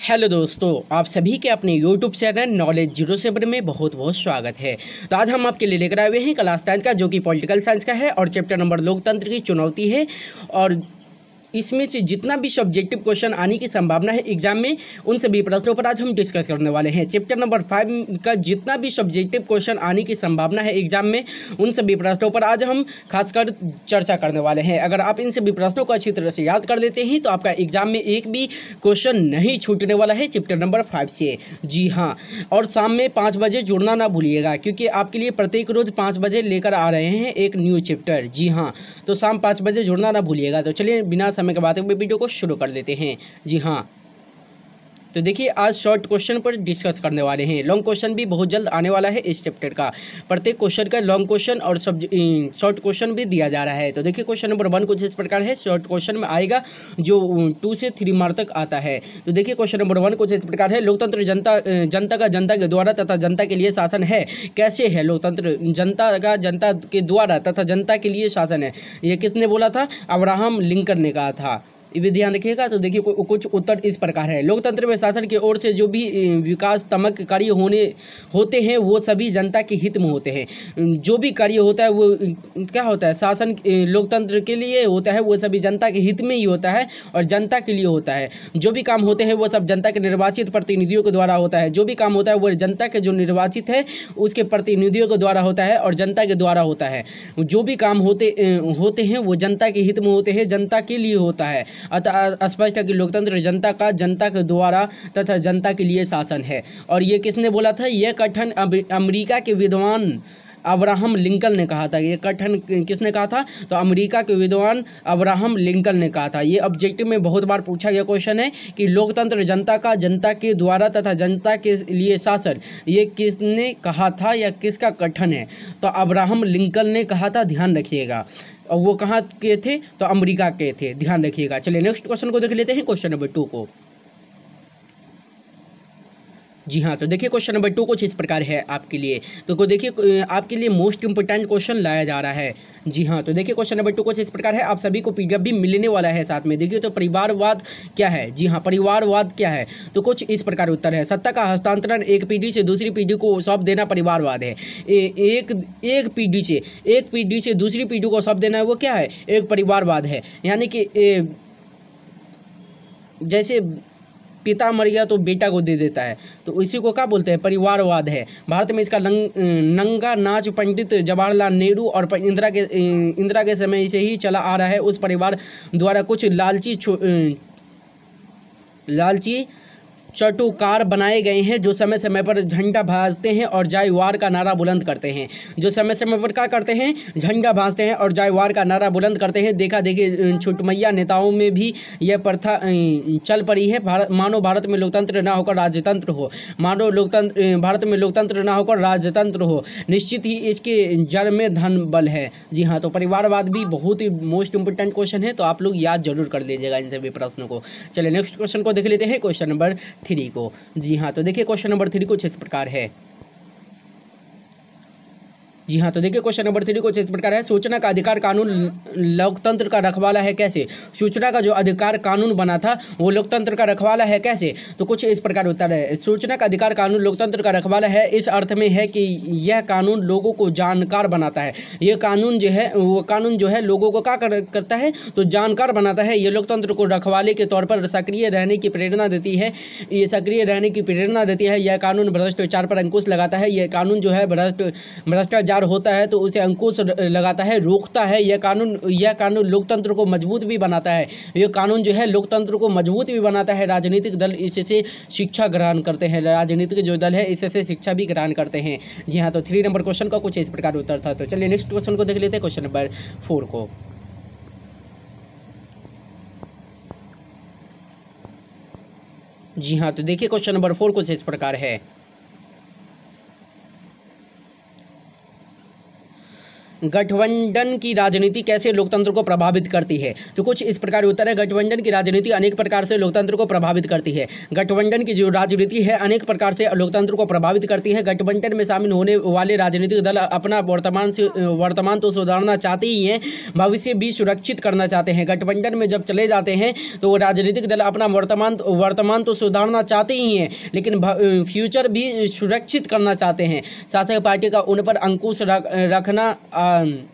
Hello दोस्तों, आप सभी के अपने यूट्यूब चैनल नॉलेज 07 में बहुत बहुत स्वागत है। तो आज हम आपके लिए लेकर आए हुए हैं क्लास 10 का, जो कि पॉलिटिकल साइंस का है और चैप्टर नंबर लोकतंत्र की चुनौती है। और इसमें से जितना भी सब्जेक्टिव क्वेश्चन आने की संभावना है एग्जाम में, उन सभी प्रश्नों पर आज हम डिस्कस करने वाले हैं। चैप्टर नंबर 5 का जितना भी सब्जेक्टिव क्वेश्चन आने की संभावना है एग्जाम में, उन सभी प्रश्नों पर आज हम खासकर चर्चा करने वाले हैं। अगर आप इन सभी प्रश्नों को अच्छी तरह से याद कर लेते हैं तो आपका एग्जाम में एक भी क्वेश्चन नहीं छूटने वाला है चैप्टर नंबर 5 से। जी हाँ, और शाम में 5 बजे जुड़ना ना भूलिएगा, क्योंकि आपके लिए प्रत्येक रोज 5 बजे लेकर आ रहे हैं एक न्यू चैप्टर। जी हाँ, तो शाम 5 बजे जुड़ना ना भूलिएगा। तो चलिए बिना समय के बातें हुए वीडियो को शुरू कर लेते हैं। जी हाँ, तो देखिए आज शॉर्ट क्वेश्चन पर डिस्कस करने वाले हैं। लॉन्ग क्वेश्चन भी बहुत जल्द आने वाला है इस चैप्टर का। प्रत्येक क्वेश्चन का लॉन्ग क्वेश्चन और शॉर्ट क्वेश्चन भी दिया जा रहा है। तो देखिए क्वेश्चन नंबर 1 कुछ इस प्रकार है। शॉर्ट क्वेश्चन में आएगा जो 2 से 3 मार्क तक आता है। तो देखिए क्वेश्चन नंबर 1 कुछ इस प्रकार है। लोकतंत्र जनता का जनता के द्वारा तथा जनता के लिए शासन है। कैसे है लोकतंत्र? जनता का जनता के द्वारा तथा जनता के लिए शासन है। ये किसने बोला था? अब्राहम लिंकन ने कहा था। ये भी ध्यान रखिएगा। तो देखिए कुछ उत्तर इस प्रकार है। लोकतंत्र में शासन की ओर से जो भी विकासात्मक कार्य होते हैं वो सभी जनता के हित में होते हैं। जो भी कार्य होता है वो क्या होता है? शासन लोकतंत्र के लिए होता है, वो सभी जनता के हित में ही होता है और जनता के लिए होता है। जो भी काम होते हैं वो सब जनता के निर्वाचित प्रतिनिधियों के द्वारा होता है। जो भी काम होता है वो जनता के जो निर्वाचित है उसके प्रतिनिधियों के द्वारा होता है और जनता के द्वारा होता है। जो भी काम होते हैं वो जनता के हित में होते हैं, जनता के लिए होता है। अतः स्पष्ट है कि लोकतंत्र जनता का जनता के द्वारा तथा जनता के लिए शासन है। और ये किसने बोला था? यह कथन अमेरिका के विद्वान अब्राहम लिंकन ने कहा था। ये कथन किसने कहा था? तो अमेरिका के विद्वान अब्राहम लिंकन ने कहा था। ये ऑब्जेक्टिव में बहुत बार पूछा गया क्वेश्चन है कि लोकतंत्र जनता का जनता के द्वारा तथा जनता के लिए शासन, ये किसने कहा था या किसका कथन है? तो अब्राहम लिंकन ने कहा था। ध्यान रखिएगा। और वो कहाँ के थे? तो अमेरिका के थे। ध्यान रखिएगा। चलिए नेक्स्ट क्वेश्चन को देख लेते हैं, क्वेश्चन नंबर 2 को। जी हाँ, तो देखिए क्वेश्चन नंबर 2 कुछ इस प्रकार है आपके लिए। तो देखिए आपके लिए मोस्ट इंपोर्टेंट क्वेश्चन लाया जा रहा है। जी हाँ, तो देखिए क्वेश्चन नंबर 2 कुछ इस प्रकार है। आप सभी को पीडीएफ भी मिलने वाला है साथ में। देखिए तो परिवारवाद क्या है? जी हाँ, परिवारवाद क्या है? तो कुछ इस प्रकार उत्तर है। सत्ता का हस्तांतरण एक पीढ़ी से दूसरी पीढ़ी को सौंप देना परिवारवाद है। एक पीढ़ी से दूसरी पीढ़ी को सौंप देना है, वो क्या है? एक परिवारवाद है। यानी कि जैसे पिता मर गया तो बेटा को दे देता है, तो इसी को क्या बोलते हैं? परिवारवाद है। भारत में इसका नंगा नाच पंडित जवाहरलाल नेहरू और इंदिरा के समय से ही चला आ रहा है। उस परिवार द्वारा कुछ लालची चटुकार बनाए गए हैं जो समय समय पर झंडा भाजते हैं और जय वार का नारा बुलंद करते हैं। जो समय समय पर क्या करते हैं? झंडा भाजते हैं और जय वार का नारा बुलंद करते हैं। देखा देखी छुटमैया नेताओं में भी यह प्रथा चल पड़ी है। मानो भारत में लोकतंत्र ना होकर राजतंत्र हो। भारत में लोकतंत्र ना होकर राजतंत्र हो। निश्चित ही इसके जड़ में धन बल है। जी हाँ, तो परिवारवाद भी बहुत ही मोस्ट इंपोर्टेंट क्वेश्चन है, तो आप लोग याद जरूर कर लीजिएगा इन सभी प्रश्नों को। चलिए नेक्स्ट क्वेश्चन को देख लेते हैं, क्वेश्चन नंबर 3 को। जी हाँ, तो देखिए क्वेश्चन नंबर 3 कुछ इस प्रकार है। जी हाँ, तो देखिए क्वेश्चन नंबर 3 कुछ इस प्रकार है। सूचना का अधिकार कानून लोकतंत्र का रखवाला है। कैसे? सूचना का जो अधिकार कानून बना था वो लोकतंत्र का रखवाला है। कैसे? तो कुछ इस प्रकार उत्तर है। सूचना का अधिकार कानून लोकतंत्र का रखवाला है इस अर्थ में है कि यह कानून लोगों को जानकार बनाता है। ये कानून जो है लोगों को क्या करता है? तो जानकार बनाता है। ये लोकतंत्र को रखवाले के तौर पर सक्रिय रहने की प्रेरणा देती है। यह कानून भ्रष्टाचार पर अंकुश लगाता है। यह कानून जो है भ्रष्टाचार होता है तो उसे अंकुश लगाता है, रोकता है। यह कानून लोकतंत्र को मजबूत भी बनाता है। यह कानून जो है लोकतंत्र को मजबूत भी बनाता है। राजनीतिक दल इससे शिक्षा ग्रहण करते हैं। राजनीतिक जो दल है इससे शिक्षा भी ग्रहण करते हैं। जी हाँ, तो 3 नंबर क्वेश्चन का कुछ इस प्रकार उत्तर था। तो चलिए नेक्स्ट क्वेश्चन को देख लेते हैं, क्वेश्चन नंबर 4 को। जी हाँ, तो देखिए क्वेश्चन नंबर 4 कुछ इस प्रकार है। गठबंधन की राजनीति कैसे लोकतंत्र को प्रभावित करती है? तो कुछ इस प्रकार उत्तर है। गठबंधन की राजनीति अनेक प्रकार से लोकतंत्र को प्रभावित करती है। गठबंधन की जो राजनीति है अनेक प्रकार से लोकतंत्र को प्रभावित करती है। गठबंधन में शामिल होने वाले राजनीतिक दल अपना वर्तमान तो सुधारना चाहते ही हैं, भविष्य भी सुरक्षित करना चाहते हैं। गठबंधन में जब चले जाते हैं तो वो राजनीतिक दल अपना वर्तमान तो सुधारना चाहते ही हैं, लेकिन फ्यूचर भी सुरक्षित करना चाहते हैं। शासक पार्टी का उन पर अंकुश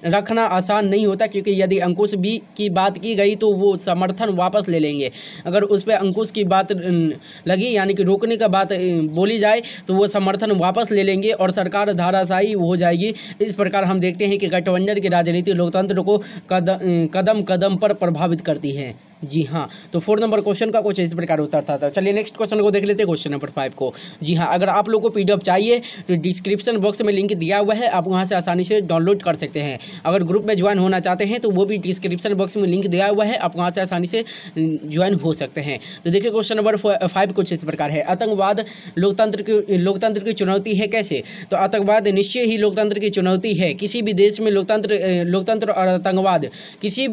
रखना आसान नहीं होता, क्योंकि यदि अंकुश भी की बात की गई तो वो समर्थन वापस ले लेंगे। अगर उस पर अंकुश की बात लगी, यानी कि रोकने का बात बोली जाए, तो वो समर्थन वापस ले लेंगे और सरकार धाराशायी हो जाएगी। इस प्रकार हम देखते हैं कि गठबंधन की राजनीति लोकतंत्र को कदम कदम पर प्रभावित करती है। जी हाँ, तो 4 नंबर क्वेश्चन का कुछ इस प्रकार उत्तर था। चलिए नेक्स्ट क्वेश्चन को देख लेते हैं, क्वेश्चन नंबर 5 को। जी हाँ, अगर आप लोगों को पीडीएफ चाहिए तो डिस्क्रिप्शन बॉक्स में लिंक दिया हुआ है, आप वहाँ से आसानी से डाउनलोड कर सकते हैं। अगर ग्रुप में ज्वाइन होना चाहते हैं तो वो भी डिस्क्रिप्शन बॉक्स में लिंक दिया हुआ है, आप वहाँ से आसानी से ज्वाइन हो सकते हैं। तो देखिए क्वेश्चन नंबर 5 कुछ इस प्रकार है। आतंकवाद लोकतंत्र की चुनौती है कैसे? तो आतंकवाद निश्चय ही लोकतंत्र की चुनौती है। किसी भी देश में लोकतंत्र और आतंकवाद किसी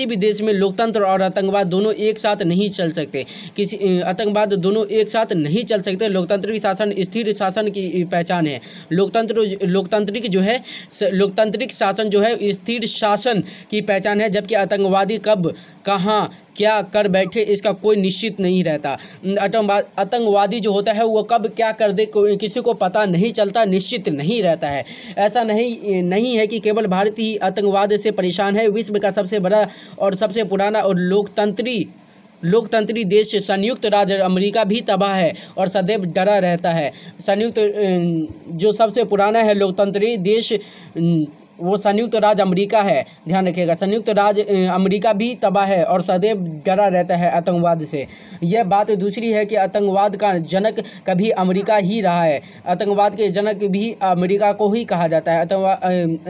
भी देश में लोकतंत्र और आतंकवाद दोनों एक साथ नहीं चल सकते। आतंकवाद दोनों एक साथ नहीं चल सकते। लोकतांत्रिक शासन स्थिर शासन की पहचान है। लोकतांत्रिक शासन जो है स्थिर शासन की पहचान है, जबकि आतंकवादी कब कहाँ क्या कर बैठे इसका कोई निश्चित नहीं रहता। आतंकवादी जो होता है वो कब क्या कर दे किसी को पता नहीं चलता, निश्चित नहीं रहता है। ऐसा नहीं है कि केवल भारत ही आतंकवाद से परेशान है। विश्व का सबसे बड़ा और सबसे पुराना और लोकतंत्री देश संयुक्त राज्य अमेरिका भी तबाह है और सदैव डरा रहता है। जो सबसे पुराना है लोकतंत्री देश वो संयुक्त राज्य अमेरिका है, ध्यान रखिएगा। संयुक्त राज्य अमेरिका भी तबाह है और सदैव डरा रहता है आतंकवाद से। यह बात दूसरी है कि आतंकवाद का जनक कभी अमेरिका ही रहा है। आतंकवाद के जनक भी अमेरिका को ही कहा जाता है।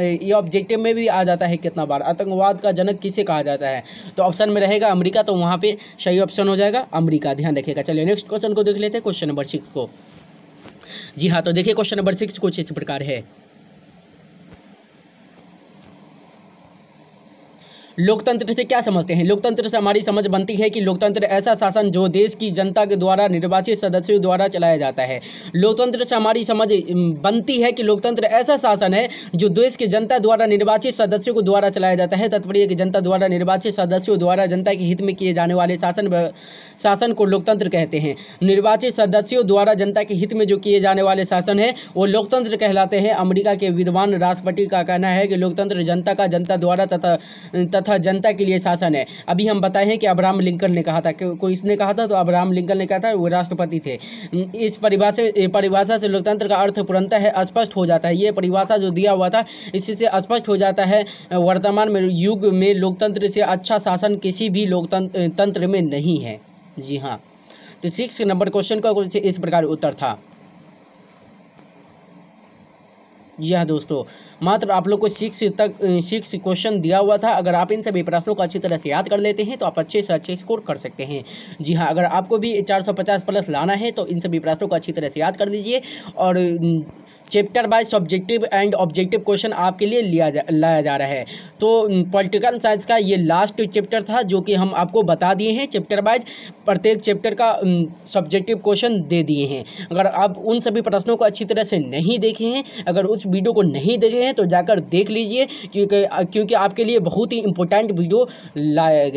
ये ऑब्जेक्टिव में भी आ जाता है कितना बार, आतंकवाद का जनक किसे कहा जाता है? तो ऑप्शन में रहेगा अमेरिका, तो वहाँ पे सही ऑप्शन हो जाएगा अमेरिका, ध्यान रखिएगा। चलिए नेक्स्ट क्वेश्चन को देख लेते हैं, क्वेश्चन नंबर 6 को। जी हाँ, तो देखिए क्वेश्चन नंबर 6 कुछ इस प्रकार है। लोकतंत्र से क्या समझते हैं? लोकतंत्र से हमारी समझ बनती है कि लोकतंत्र ऐसा शासन जो देश की जनता के द्वारा निर्वाचित सदस्यों द्वारा चलाया जाता है। लोकतंत्र से हमारी समझ बनती है कि लोकतंत्र ऐसा शासन है जो देश की जनता द्वारा निर्वाचित सदस्यों को द्वारा चलाया जाता है। तात्पर्य कि जनता द्वारा निर्वाचित सदस्यों द्वारा जनता के हित में किए जाने वाले शासन को लोकतंत्र कहते हैं। निर्वाचित सदस्यों द्वारा जनता के हित में जो किए जाने वाले शासन है वो लोकतंत्र कहलाते हैं। अमेरिका के विद्वान राष्ट्रपति का कहना है कि लोकतंत्र जनता का जनता द्वारा तथा जनता के लिए शासन है। अभी हम बताए हैं कि अब्राहम लिंकन ने कहा था, कोई इसने कहा था तो अब्राहम लिंकन ने कहा था, वो राष्ट्रपति थे। इस परिभाषा से लोकतंत्र का अर्थ पूर्णतः स्पष्ट हो जाता है। ये परिभाषा जो दिया हुआ था इससे स्पष्ट हो जाता है वर्तमान में युग में लोकतंत्र से अच्छा शासन किसी भी लोकतंत्र में नहीं है। जी हाँ, तो 6 नंबर क्वेश्चन का कुछ इस प्रकार उत्तर था। जी हाँ दोस्तों, मात्र आप लोग को 6 क्वेश्चन दिया हुआ था। अगर आप इन सभी प्रश्नों को अच्छी तरह से याद कर लेते हैं तो आप अच्छे से अच्छे स्कोर कर सकते हैं। जी हाँ, अगर आपको भी 450 प्लस लाना है तो इन सभी प्रश्नों को अच्छी तरह से याद कर लीजिए। और chapter by subjective and objective question आपके लिए लाया जा रहा है। तो पॉलिटिकल साइंस का ये लास्ट चैप्टर था जो कि हम आपको बता दिए हैं। चैप्टर वाइज प्रत्येक चैप्टर का सब्जेक्टिव क्वेश्चन दे दिए हैं। अगर आप उन सभी प्रश्नों को अच्छी तरह से नहीं देखे हैं, अगर उस वीडियो को नहीं देखे हैं तो जाकर देख लीजिए, क्योंकि आपके लिए बहुत ही इंपॉर्टेंट वीडियो लाया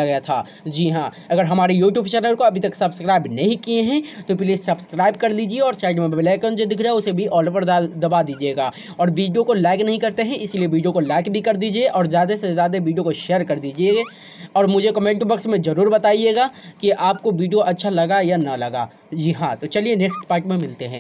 गया था। जी हाँ, अगर हमारे यूट्यूब चैनल को अभी तक सब्सक्राइब नहीं किए हैं तो प्लीज़ सब्सक्राइब कर लीजिए और साइड में बेल आइकन जो दिख रहा है उसे भी ऑल पर दबा दीजिएगा। और वीडियो को लाइक नहीं करते हैं इसलिए वीडियो को लाइक भी कर दीजिए और ज़्यादा से ज़्यादा वीडियो को शेयर कर दीजिए। और मुझे कमेंट बॉक्स में ज़रूर बताइएगा कि आपको वीडियो अच्छा लगा या ना लगा। जी हाँ, तो चलिए नेक्स्ट पार्ट में मिलते हैं।